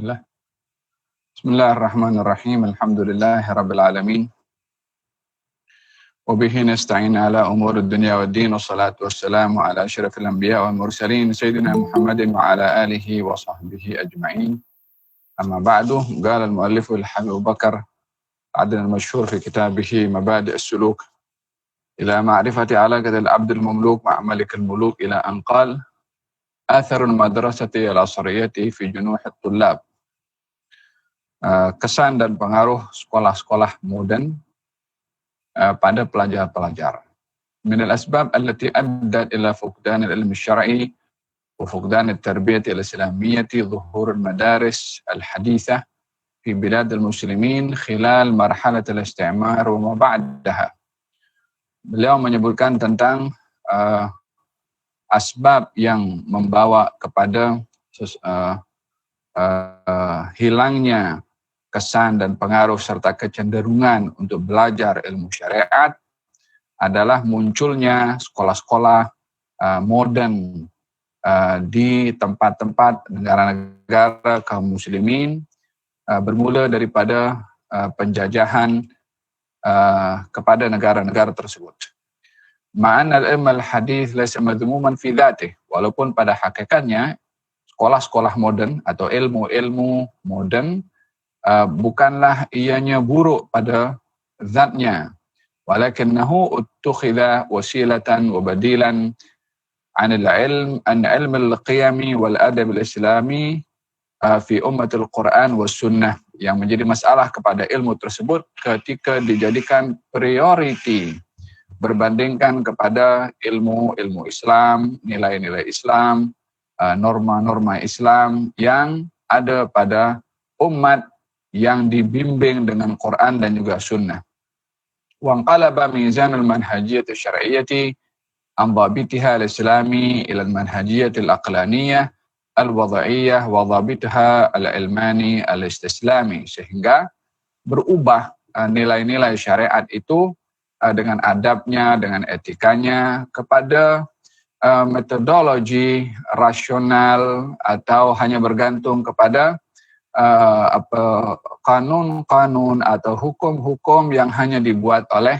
Bismillah. Bismillahirrahmanirrahim. Alhamdulillahirabbil alamin. Wa bihi nasta'in ala umuri dunya waddin, wassalatu wassalamu ala asyrafil anbiya wal mursalin sayyidina Muhammadin wa ala alihi wa sahbihi ajma'in. Amma ba'du, qala al-muallif al-Habib Abu Bakar Adnan al-mashhur fi kitabih Mabadi' as-suluk ila ma'rifati alaqati al-'abd al-mamluk ma'a malik al-muluk ila an qala atharu al-madrasati al-asriyati fi junuh at-tullab. Kesan dan pengaruh sekolah-sekolah modern pada pelajar-pelajar. Min al-asbab allati addat ila fuqdan al-ilm asy-syar'i wa fuqdan at-tarbiyah al-islamiyyah dhuhur al-madaris al-hadithah fi bilad al-muslimin khilal marhalah al-istimar wa ma ba'daha. Beliau menyebutkan tentang asbab yang membawa kepada hilangnya kesan dan pengaruh serta kecenderungan untuk belajar ilmu syariat adalah munculnya sekolah-sekolah modern di tempat-tempat negara-negara kaum muslimin, bermula daripada penjajahan kepada negara-negara tersebut. Ma'an al-ilm al-hadith laysa madhmuman fi dzatih, walaupun pada hakikatnya sekolah-sekolah modern atau ilmu-ilmu modern bukanlah ianya buruk pada zatnya, walakinnahu uttukhidha wasilatan wa badilan an ilm al-qiyami wal adab al-islami fi ummatil Quran was sunnah, yang menjadi masalah kepada ilmu tersebut ketika dijadikan priority berbandingkan kepada ilmu Islam, nilai-nilai Islam, norma-norma Islam yang ada pada umat yang dibimbing dengan Quran dan juga sunnah. Wa anqalaba mizan al-manhajiyyah asy-syar'iyyah an dhabitiha al-islami ila al-manhajiyyah al-aqlaniyah al-wad'iyyah wa dhabitha al-ilmani al-istislami, sehingga berubah nilai-nilai syariat itu dengan adabnya, dengan etikanya kepada metodologi rasional atau hanya bergantung kepada kanun-kanun atau hukum-hukum yang hanya dibuat oleh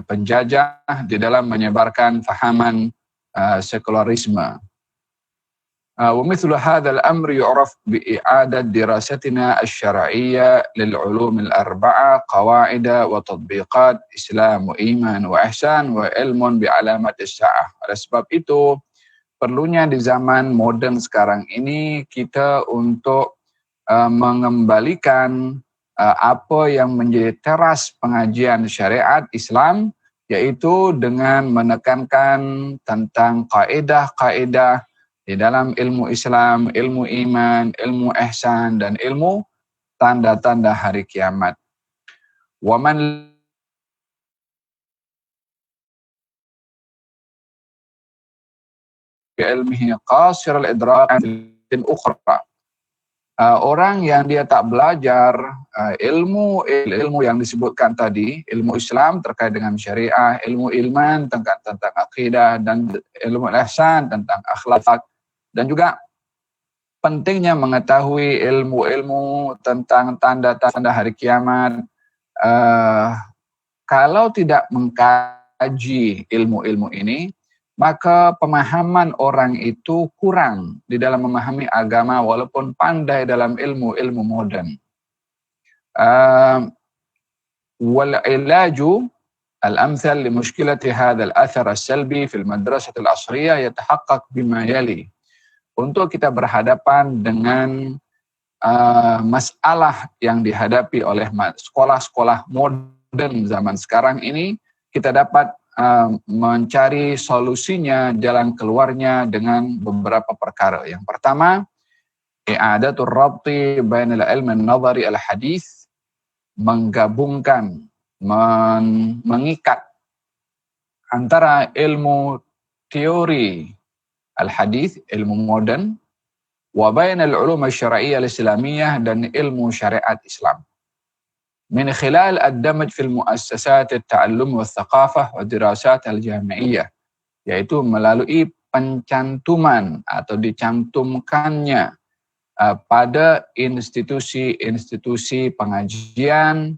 penjajah di dalam menyebarkan fahaman sekularisme. Wa mithlu hadzal amr yu'raf bi i'adat dirasatina asy-syar'iyyah lil 'ulum al-arba'a qawa'id wa tatbiqat Islam wa iman wa ihsan wa ilmun bi alamat as-sa'ah. Oleh sebab itu perlunya di zaman modern sekarang ini kita untuk mengembalikan apa yang menjadi teras pengajian syariat Islam, yaitu dengan menekankan tentang kaedah-kaedah di dalam ilmu Islam, ilmu iman, ilmu ihsan, dan ilmu tanda-tanda hari kiamat. Wa man ilmihi qasir al-idrak an ukhra. Orang yang dia tak belajar ilmu yang disebutkan tadi, ilmu Islam terkait dengan syariah, ilmu iman tentang akidah, dan ilmu ihsan tentang akhlak, dan juga pentingnya mengetahui ilmu-ilmu tentang tanda-tanda hari kiamat. Kalau tidak mengkaji ilmu-ilmu ini, maka pemahaman orang itu kurang di dalam memahami agama walaupun pandai dalam ilmu-ilmu modern. Wal ilaju al-amthal li mushkilati hadha al-athar as-salbi fi al-madrasah al-asriyah yatahaqqaq bima yali. Untuk kita berhadapan dengan masalah yang dihadapi oleh sekolah-sekolah modern zaman sekarang ini, kita dapat mencari solusinya, jalan keluarnya dengan beberapa perkara. Yang pertama, i'adatul rabti bainal ilm an-nadhari al-hadith, menggabungkan, mengikat antara ilmu teori al-hadith, ilmu modern, wa bainal ulum asy-syar'iyyah al-islamiyah, dan ilmu syariat Islam. Min khilal ad-damaj fil muassasat at-ta'allum wa thaqafah wa dirasat al-jami'iyah, yaitu melalui pencantuman atau dicantumkannya pada institusi-institusi pengajian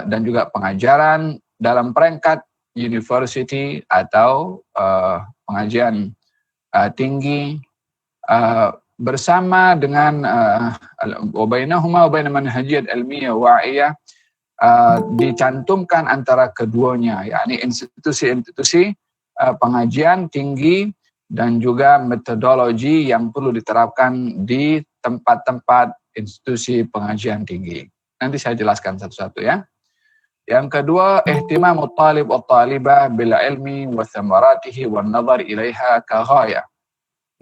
dan juga pengajaran dalam peringkat university atau pengajian tinggi bersama dengan wabainahuma wabain manhajiyat ilmiah wa'iyah dicantumkan antara keduanya, yakni institusi-institusi pengajian tinggi dan juga metodologi yang perlu diterapkan di tempat-tempat institusi pengajian tinggi. Nanti saya jelaskan satu-satu ya. Yang kedua, ihtimamu talib wa talibah bil ilmi wa thamaratihi wa nazar ilaiha ka ghayah.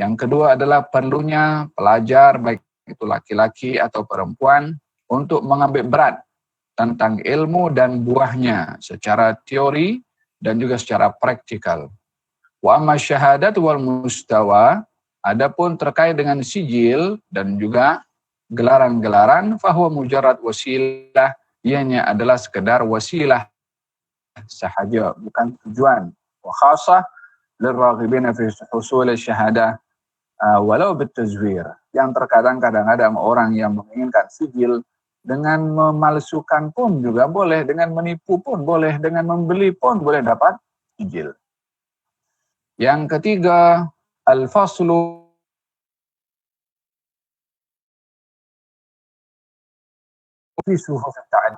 Yang kedua adalah perlunya pelajar, baik itu laki-laki atau perempuan, untuk mengambil berat tentang ilmu dan buahnya secara teori dan juga secara praktikal. Wa amma syahadat wal mustawa, adapun terkait dengan sijil dan juga gelaran-gelaran, fahuwa mujarrad wasilah, ianya adalah sekedar wasilah sahaja, bukan tujuan. Wa khasah lirraghibina fi husul syahadah walau bitazwir, yang terkadang kadang-kadang orang yang menginginkan sijil dengan memalsukan pun juga boleh, dengan menipu pun boleh, dengan membeli pun boleh dapat sijil. Yang ketiga, al-faslu fi suhuf ta'ad,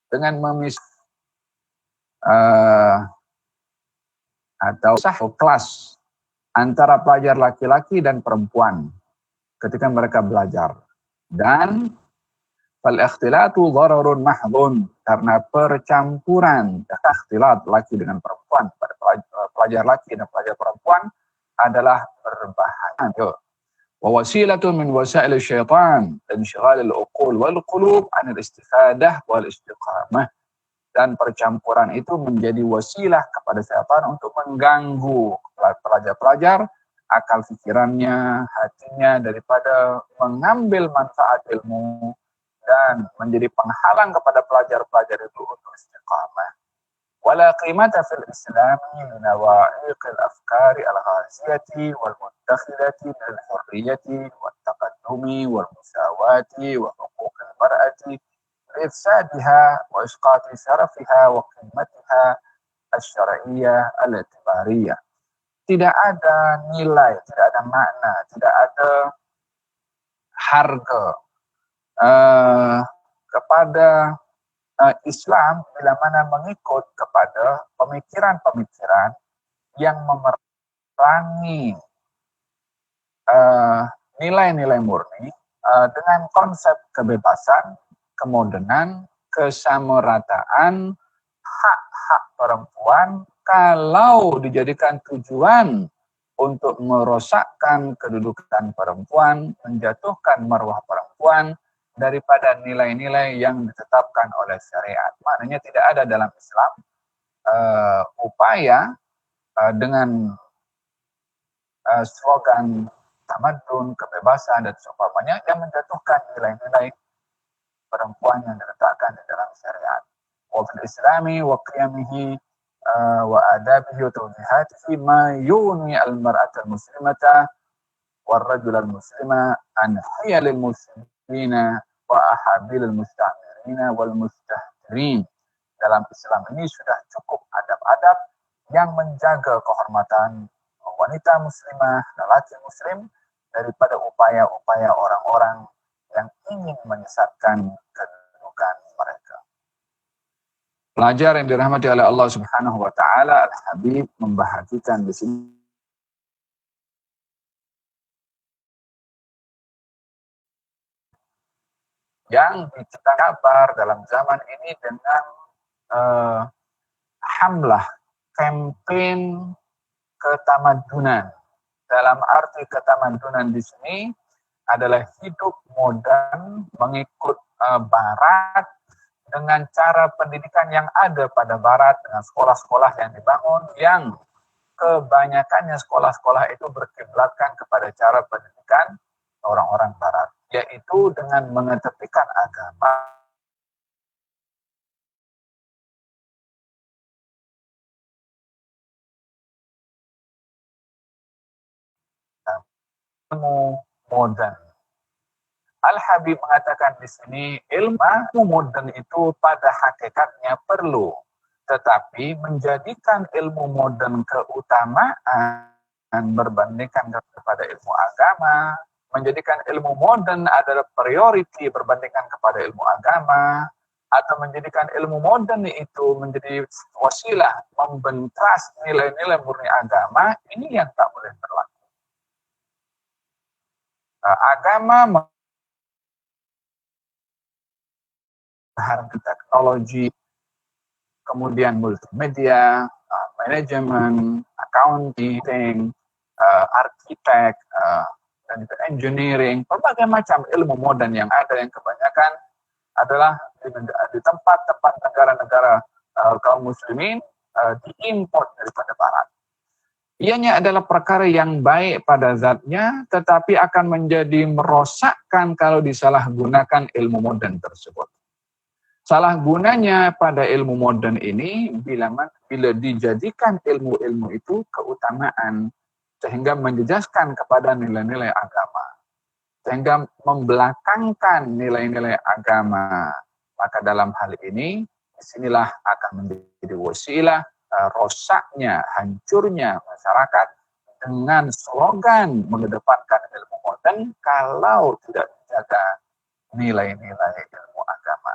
dengan atau kelas antara pelajar laki-laki dan perempuan ketika mereka belajar. Dan fal-ikhtilatu dhararun mahdhun, karena percampuran ikhtilat laki dengan perempuan pada pelajar laki dan pelajar perempuan adalah berbahaya. Wa wasilatun min wasail syaitan insyghal al-uqul wal qulub an al-istifadah wal istiqamah, dan percampuran itu menjadi wasilah kepada syaitan untuk mengganggu pelajar-pelajar akal pikirannya, hatinya daripada mengambil manfaat ilmu, dan menjadi penghalang kepada pelajar-pelajar itu untuk istiqamah. Wala qimata fil islami li nawa'iq al-afkari al-ghaziyati wal muttakhidati lil hurriyati wat taqaddumi wal musawati wa huquq al-mar'ati ifsadiha wa isqati syarafiha wa qimatiha asy-syar'iyyah al-i'tibariyah. Tidak ada nilai, tidak ada makna, tidak ada harga kepada Islam bila mana mengikut kepada pemikiran-pemikiran yang memerangi nilai-nilai murni dengan konsep kebebasan, kemodernan, kesamarataan, hak-hak perempuan, kalau dijadikan tujuan untuk merosakkan kedudukan perempuan, menjatuhkan marwah perempuan daripada nilai-nilai yang ditetapkan oleh syariat. Maknanya tidak ada dalam Islam upaya dengan slogan tamadun, kebebasan dan seumpamanya yang menjatuhkan nilai-nilai perempuan yang diletakkan di dalam syariat. Wa fil islami wa qiyamihi wa adabihi wa tawjihatihi ma yuni al-mar'ata al-muslimata wal rajul al-muslima an hiyal al-muslimina wa ahabil al-musta'mirina wal mustahdirin. Dalam Islam ini sudah cukup adab-adab yang menjaga kehormatan wanita muslimah, lelaki muslim, daripada upaya-upaya orang-orang yang ingin menyesatkan kedudukan mereka. Pelajar yang dirahmati oleh Allah Subhanahu wa taala, Al-Habib membahagikan di sini yang kita kabar dalam zaman ini dengan hamlah, campaign ketamadunan. Dalam arti ketamadunan di sini adalah hidup modern mengikut Barat dengan cara pendidikan yang ada pada Barat, dengan sekolah-sekolah yang dibangun, yang kebanyakannya sekolah-sekolah itu berkiblatkan kepada cara pendidikan orang-orang Barat, yaitu dengan mengetepikan agama ilmu modern. Al-Habib mengatakan di sini ilmu modern itu pada hakikatnya perlu, tetapi menjadikan ilmu modern keutamaan berbandingkan kepada ilmu agama, menjadikan ilmu modern adalah priority berbandingkan kepada ilmu agama, atau menjadikan ilmu modern itu menjadi wasilah membentas nilai-nilai murni agama, ini yang tak boleh berlaku. Agama teknologi, kemudian multimedia, manajemen, accounting, arsitek, dan juga engineering, berbagai macam ilmu modern yang ada yang kebanyakan adalah di tempat-tempat negara-negara kaum muslimin diimport daripada barat. Ianya adalah perkara yang baik pada zatnya, tetapi akan menjadi merosakkan kalau disalahgunakan ilmu modern tersebut. Salah gunanya pada ilmu modern ini bila dijadikan ilmu-ilmu itu keutamaan, sehingga menjejaskan kepada nilai-nilai agama, sehingga membelakangkan nilai-nilai agama. Maka dalam hal ini, disinilah akan menjadi wasilah rosaknya, hancurnya masyarakat dengan slogan mengedepankan ilmu modern kalau tidak dijaga nilai-nilai ilmu agama.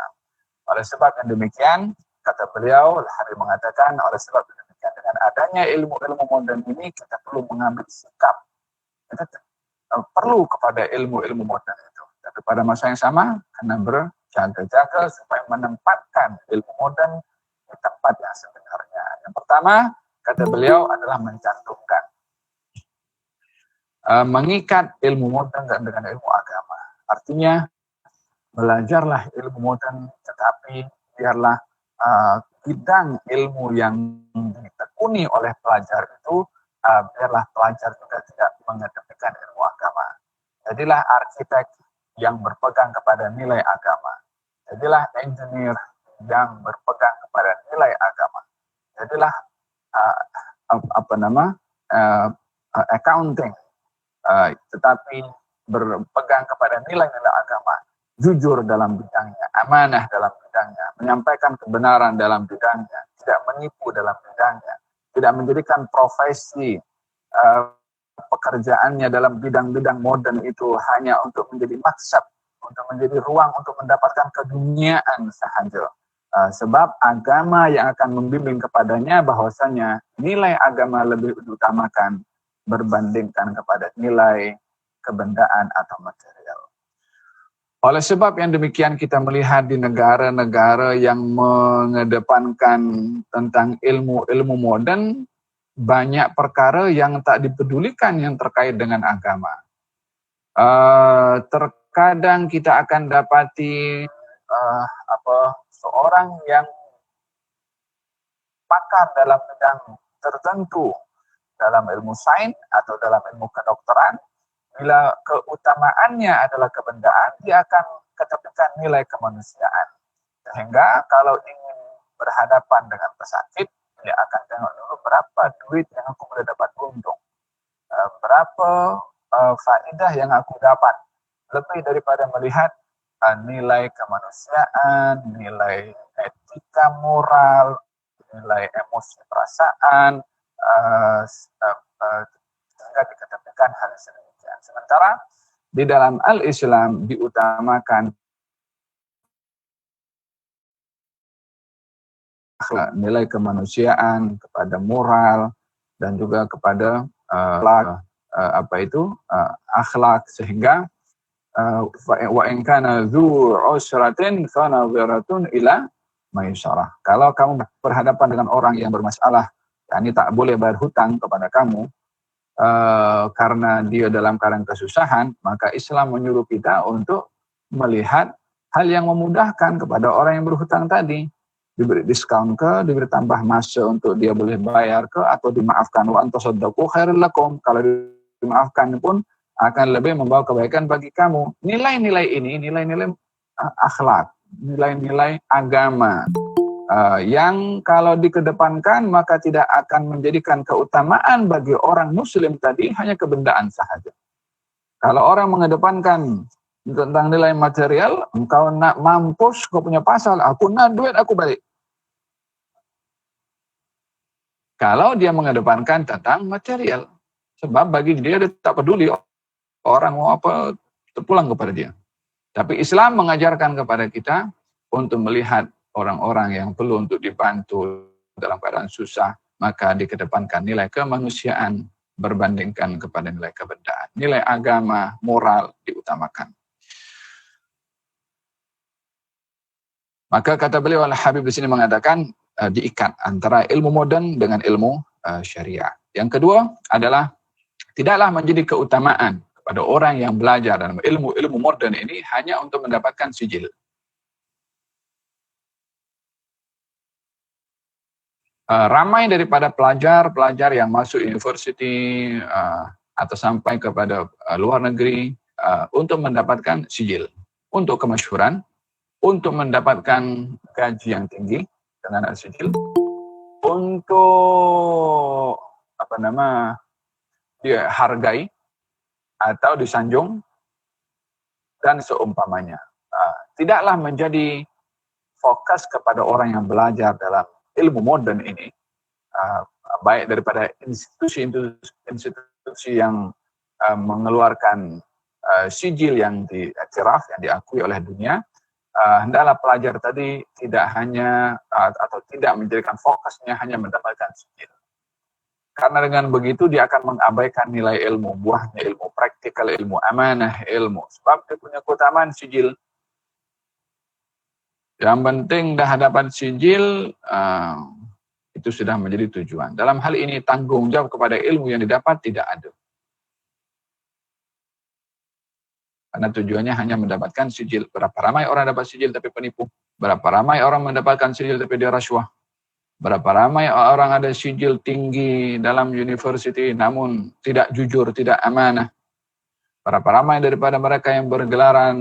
Oleh sebab yang demikian, kata beliau, Al-Habib mengatakan, oleh sebab yang demikian, dengan adanya ilmu-ilmu modern ini, kita perlu mengambil sikap. Kita perlu kepada ilmu-ilmu modern itu. Tapi pada masa yang sama, karena berjaga-jaga supaya menempatkan ilmu modern di tempat yang sebenarnya. Yang pertama, kata beliau, adalah mencantumkan. Mengikat ilmu modern dengan ilmu agama. Artinya, belajarlah ilmu modern, tetapi biarlah bidang ilmu yang ditekuni oleh pelajar itu, biarlah pelajar juga tidak mengedepankan ilmu agama. Jadilah arsitek yang berpegang kepada nilai agama. Jadilah engineer yang berpegang kepada nilai agama. Jadilah accounting, tetapi berpegang kepada nilai-nilai agama. Jujur dalam bidangnya, amanah dalam bidangnya, menyampaikan kebenaran dalam bidangnya, tidak menipu dalam bidangnya, tidak menjadikan profesi pekerjaannya dalam bidang-bidang modern itu hanya untuk menjadi maksab, untuk menjadi ruang untuk mendapatkan keduniaan sahaja. Sebab agama yang akan membimbing kepadanya bahwasanya nilai agama lebih diutamakan berbandingkan kepada nilai kebendaan atau material. Oleh sebab yang demikian kita melihat di negara-negara yang mengedepankan tentang ilmu-ilmu modern, banyak perkara yang tak dipedulikan yang terkait dengan agama. Terkadang kita akan dapati seorang yang pakar dalam bidang tertentu, dalam ilmu sains atau dalam ilmu kedokteran, bila keutamaannya adalah kebendaan, dia akan ketepikan nilai kemanusiaan. Sehingga kalau ingin berhadapan dengan pesakit, dia akan tengok dulu berapa duit yang aku boleh dapat untung. Berapa faedah yang aku dapat. Lebih daripada melihat nilai kemanusiaan, nilai etika moral, nilai emosi perasaan, sehingga diketepikan hal sedemikian. Sementara di dalam al-Islam diutamakan nilai kemanusiaan, kepada moral, dan juga kepada akhlak, sehingga wa in kana dzu usratin fa nadhiratun ila maisarah. Kalau kamu berhadapan dengan orang yang bermasalah, yakni tak boleh bayar hutang kepada kamu, karena dia dalam keadaan kesusahan, maka Islam menyuruh kita untuk melihat hal yang memudahkan kepada orang yang berhutang tadi. Diberi diskon ke, diberi tambah masa untuk dia boleh bayar ke, atau dimaafkan. Wa antasaddaqu khairul lakum. Kalau dimaafkan pun akan lebih membawa kebaikan bagi kamu. Nilai-nilai ini, nilai-nilai akhlak, nilai-nilai agama, yang kalau dikedepankan maka tidak akan menjadikan keutamaan bagi orang muslim tadi hanya kebendaan sahaja. Kalau orang mengedepankan tentang nilai material, engkau nak mampus, kau punya pasal, aku nak duit, aku balik. Kalau dia mengedepankan tentang material, sebab bagi dia tak peduli orang mau apa, terpulang kepada dia. Tapi Islam mengajarkan kepada kita untuk melihat orang-orang yang perlu untuk dibantu dalam keadaan susah, maka dikedepankan nilai kemanusiaan berbandingkan kepada nilai kebendaan. Nilai agama, moral diutamakan. Maka kata beliau Al-Habib di sini mengatakan diikat antara ilmu modern dengan ilmu syariah. Yang kedua adalah tidaklah menjadi keutamaan kepada orang yang belajar dalam ilmu modern ini hanya untuk mendapatkan sijil. Ramai daripada pelajar-pelajar yang masuk universiti atau sampai kepada luar negeri untuk mendapatkan sijil, untuk kemasyhuran, untuk mendapatkan gaji yang tinggi dengan sijil, untuk dihargai atau disanjung dan seumpamanya. Tidaklah menjadi fokus kepada orang yang belajar dalam ilmu modern ini, baik daripada institusi yang mengeluarkan sijil yang diiktiraf, yang diakui oleh dunia, hendaklah pelajar tadi tidak hanya atau tidak menjadikan fokusnya hanya mendapatkan sijil. Karena dengan begitu dia akan mengabaikan nilai ilmu, buahnya ilmu praktikal, ilmu amanah, ilmu. Sebab dia punya keutamaan sijil. Yang penting dah dapat sijil, itu sudah menjadi tujuan. Dalam hal ini tanggung jawab kepada ilmu yang didapat tidak ada. Karena tujuannya hanya mendapatkan sijil. Berapa ramai orang dapat sijil tapi penipu. Berapa ramai orang mendapatkan sijil tapi dia rasuah. Berapa ramai orang ada sijil tinggi dalam universiti namun tidak jujur, tidak amanah. Berapa ramai daripada mereka yang bergelaran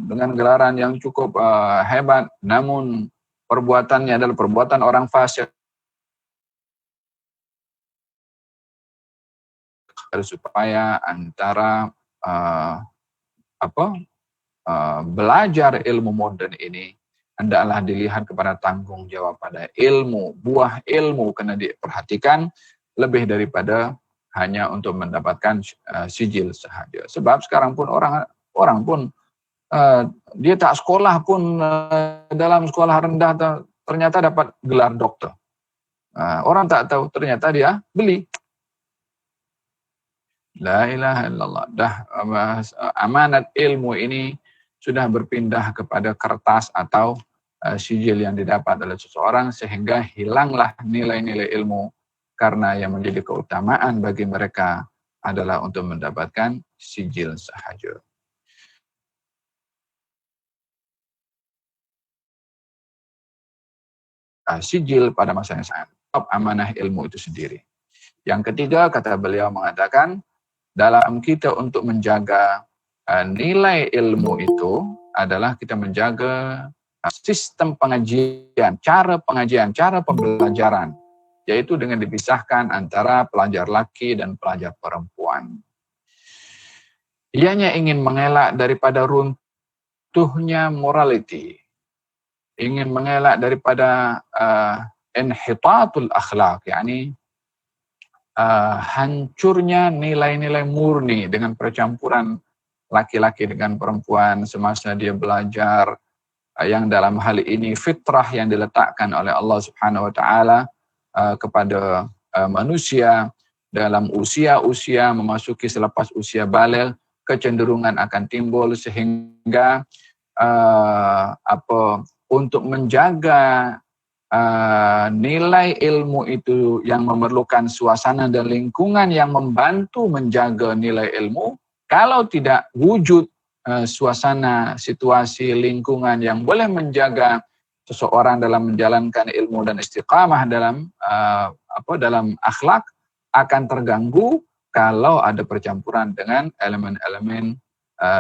dengan gelaran yang cukup hebat, namun perbuatannya adalah perbuatan orang fasik. Supaya antara belajar ilmu modern ini hendaklah dilihat kepada tanggung jawab pada ilmu, buah ilmu kena diperhatikan lebih daripada hanya untuk mendapatkan sijil sahaja. Sebab sekarang pun orang pun dia tak sekolah pun dalam sekolah rendah ternyata dapat gelar doktor. Orang tak tahu ternyata dia beli. La ilaha illallah. Dah amanat ilmu ini sudah berpindah kepada kertas atau sijil yang didapat oleh seseorang sehingga hilanglah nilai-nilai ilmu. Karena yang menjadi keutamaan bagi mereka adalah untuk mendapatkan sijil sahaja. Sijil pada masa yang sangat amanah ilmu itu sendiri. Yang ketiga, kata beliau mengatakan, dalam kita untuk menjaga nilai ilmu itu adalah kita menjaga sistem pengajian, cara pembelajaran. Yaitu dengan dipisahkan antara pelajar laki dan pelajar perempuan. Ianya ingin mengelak daripada runtuhnya morality, ingin mengelak daripada inhitatul akhlak, yakni hancurnya nilai-nilai murni dengan percampuran laki-laki dengan perempuan semasa dia belajar, yang dalam hal ini fitrah yang diletakkan oleh Allah Subhanahu wa taala kepada manusia dalam usia-usia memasuki selepas usia baligh, kecenderungan akan timbul sehingga untuk menjaga nilai ilmu itu yang memerlukan suasana dan lingkungan yang membantu menjaga nilai ilmu. Kalau tidak wujud suasana, situasi, lingkungan yang boleh menjaga seseorang dalam menjalankan ilmu dan istiqamah dalam akhlak, akan terganggu kalau ada percampuran dengan elemen-elemen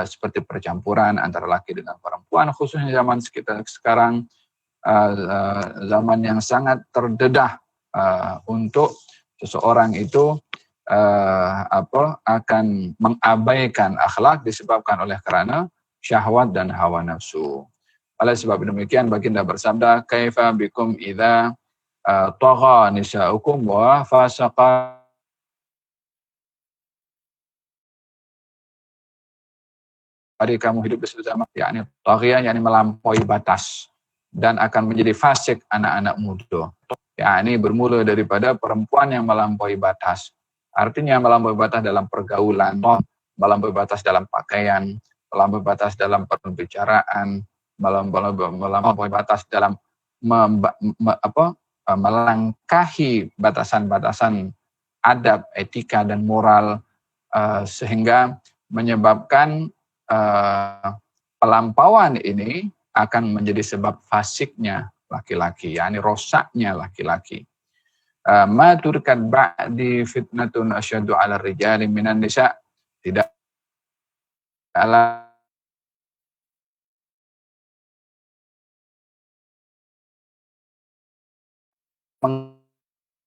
seperti percampuran antara laki dengan perempuan, khususnya zaman sekitar sekarang, zaman yang sangat terdedah untuk seseorang itu akan mengabaikan akhlak disebabkan oleh karena syahwat dan hawa nafsu. Oleh sebab demikian baginda bersabda, kaifa bikum idza tagha nisa'ukum wa fasaqa. Hari kamu hidup bersama, yakni taghiyah, yakni melampaui batas, dan akan menjadi fasik anak-anak muda. Yakni bermula daripada perempuan yang melampaui batas. Artinya melampaui batas dalam pergaulan, melampaui batas dalam pakaian, melampaui batas dalam perbicaraan, melampaui batas dalam melangkahi batasan-batasan adab, etika, dan moral, sehingga menyebabkan pelampauan ini akan menjadi sebab fasiknya laki-laki, yakni rosaknya laki-laki. Ma turkat ba'di fitnatun asyadu ala rijali minan nisa, tidak ala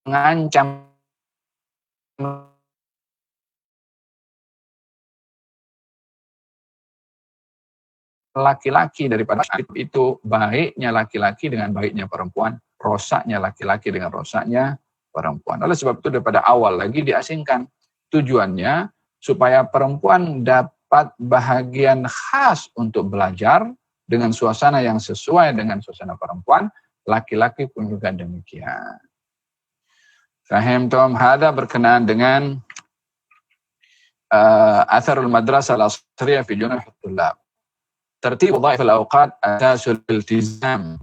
mengancam laki-laki daripada itu. Baiknya laki-laki dengan baiknya perempuan, rosaknya laki-laki dengan rosaknya perempuan. Oleh sebab itu daripada awal lagi diasingkan. Tujuannya supaya perempuan dapat bahagian khas untuk belajar dengan suasana yang sesuai dengan suasana perempuan, laki-laki pun juga demikian. Fahim Tom, hada berkenaan dengan atharul madrasah al-asriyah fi junah al-tullab. Tertib wadhaif al-awqat asasul iltizam.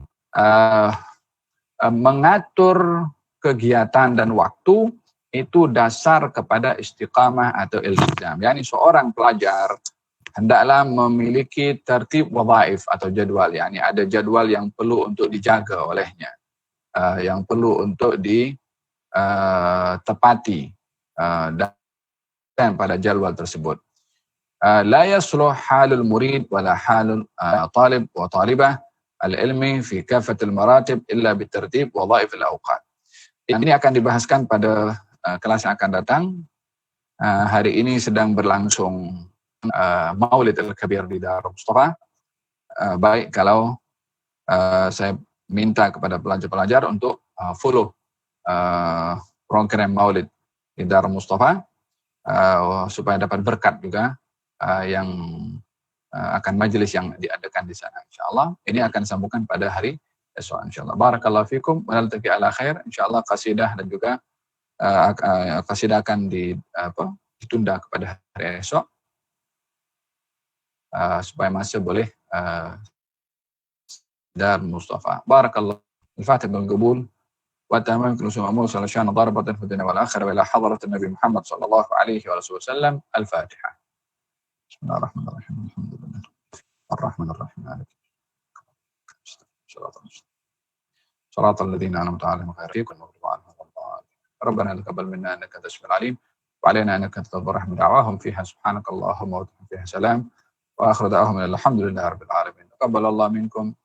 Mengatur kegiatan dan waktu itu dasar kepada istiqamah atau iltizam. Yani seorang pelajar hendaklah memiliki tertib wadhaif atau jadwal. Yani ada jadwal yang perlu untuk dijaga olehnya, yang perlu untuk ditepati dan pada jadwal tersebut. لا يصلح حال المريد ولا حال طالب وطالبة العلمي في كافة المراتب إلا بالترتيب وظائف الأوقات. Ini akan dibahaskan pada kelas yang akan datang. Hari ini sedang berlangsung Maulid Al-Kabir di Darul Mustafa. Baik kalau saya minta kepada pelajar-pelajar untuk follow program Maulid di Darul Mustafa supaya dapat berkat juga yang akan majelis yang diadakan di sana, insyaallah. Ini akan disambungkan pada hari esok, insyaallah. Barakallahu fikum wa naltaqi ala khair. Insyaallah qasidah dan juga qasidah akan ditunda kepada hari esok supaya masih boleh Dar Mustafa. Barakallahu. Al-Fatihah bil qabul wa tamam kullu su'amul sallallahu darabatan fi dunya wal akhirah wa ila hadratin Nabi Muhammad sallallahu alaihi wa sallam. Al-Fatihah. Bismillahirrahmanirrahim. Alhamdulillah. Ar-Rahmanir-Rahim. Shiratal ladzina an'amta 'alaihim ghairil maghdubi 'alaihim waladdallin. Rabbana taqabbal minna innaka antas samiul 'alim wa 'alaina innaka antat tawwabur rahim. Da'wahum fiha subhanakallahumma wa bihamdika salam wa akhiru da'wahum alhamdulillahi rabbil alamin. Taqabbalallahu minkum